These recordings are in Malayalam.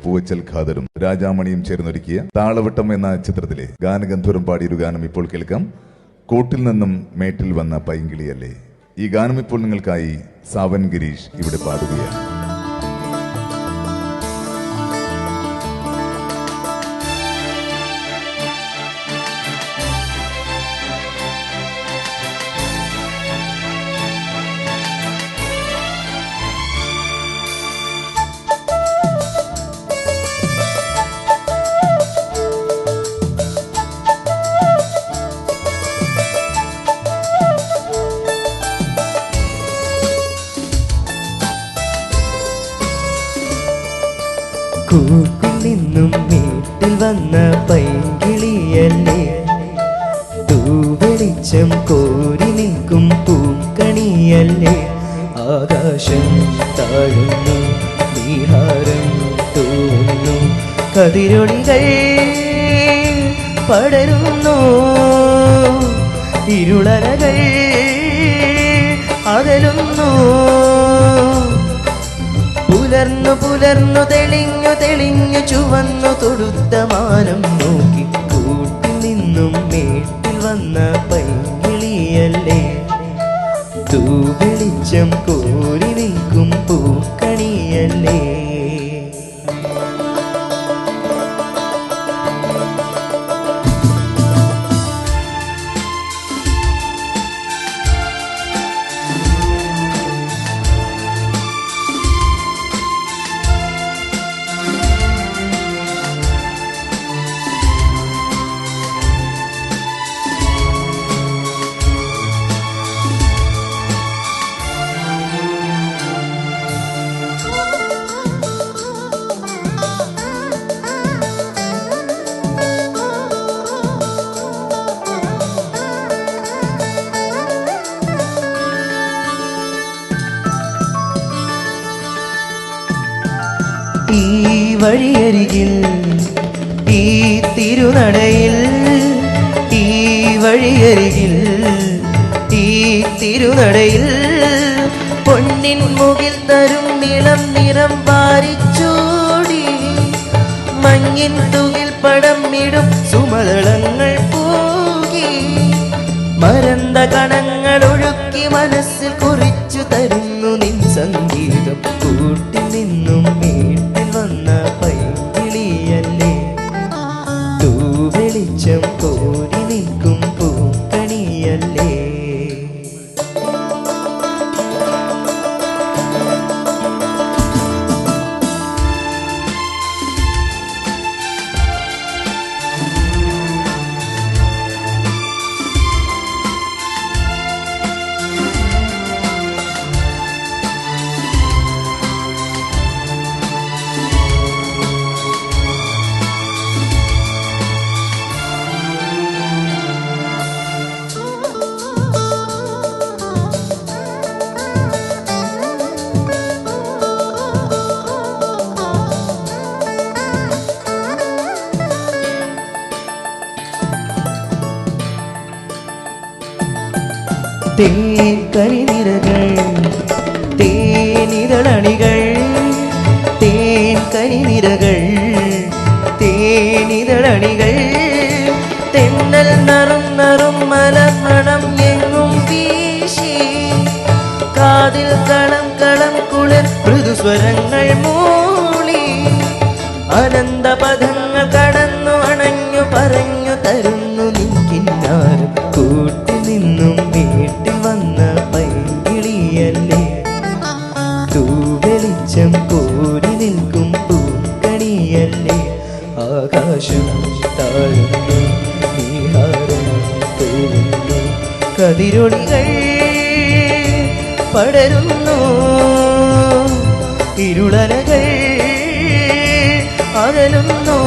പൂവച്ചൽ ഖാദറും രാജാമണിയും ചേർന്നൊരുക്കിയ താളവട്ടം എന്ന ചിത്രത്തിലെ ഗാനഗന്ധർവം പാടിയൊരു ഗാനം ഇപ്പോൾ കേൾക്കാം. കോട്ടിൽ നിന്നും മേട്ടിൽ വന്ന പൈങ്കിളിയല്ലേ. ഈ ഗാനം ഇപ്പോൾ നിങ്ങൾക്കായി സാവൻ ഗിരീഷ് ഇവിടെ പാടുകയാണ്. കൂട്ടിൽ നിന്നും വീട്ടിൽ വന്ന പൈങ്കിളിയല്ലേ, തൂവെളിച്ചം കോരി നിൽക്കും പൂക്കണിയല്ലേ. ആകാശം താഴുന്നു, നീഹാരം തോന്നുന്നു, കതിരൊളികൾ പടരുന്നു, ഇരുളരകൾ അകലുന്നു. പുലർന്നു പുലർന്നു തെളിഞ്ഞു തെളിഞ്ഞു ചുവന്നു തൊടുത്ത മാനം നോക്കി. കൂട്ടിൽ നിന്നും മേട്ടിൽ വന്ന പൈങ്കിളിയല്ലേ, തൂവെളിച്ചം കോരി നിൽക്കും പൂക്കണിയല്ലേ. ഈ വഴിയരികിൽ ഈ തിരുനടയിൽ, ഈ വഴിയരികിൽ ഈ തിരുനടയിൽ പൊന്നിൻ മുകിൽ തരും നിളം നിറം വാരിച്ചൂടി. മഞ്ഞിൻ തുകിൽ പടം ഇടും സുമതളങ്ങൾ പൂകി. മരന്ത കണങ്ങൾ ഒഴുക്കി മനസ്സിൽ കുറിച്ചു തരുന്നു നിൻ സംഗീതം. കൂട്ടിൽ നിന്നും വീട്ടിൽ വന്ന പൈങ്കിളിയല്ലേ, തൂവെളിച്ചം കോരി നിൽക്കും പൂക്കണിയല്ലേ. തേൻ കരിനിരകൾ തേനിതളണികൾ, തേൻ കരിനിരകൾ തേനിതളണികൾ. തെന്നൽ നറും നറും മലമണം എങ്ങും വീശി. കാതിൽ കളം കളം കുളിർ മൃദുസ്വരങ്ങൾ മൂളി. അനന്തപദങ്ങൾ കടന്നു അണഞ്ഞു പറഞ്ഞു തരുന്നു നിൻകിന്നാരം. കൂട്ടിൽ നിന്നും വീട്ടിൽ വന്ന പൈങ്കിളിയല്ലേ, തൂവെളിച്ചം കോരി നിൽക്കും പൂക്കണിയല്ലേ. ആകാശം താഴുന്നു, നീഹാരം തോന്നുന്നു, കതിരൊളികൾ പടരുന്നു, ഇരുളരകൾ അകലുന്നു.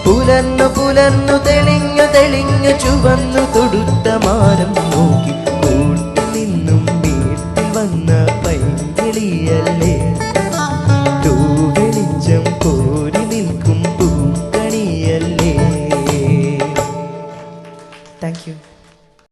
പുലർന്നു പുലർന്നു തെളിഞ്ഞു തെളിഞ്ഞു ചുവന്നു തൊടുത്ത മാനം നോക്കി.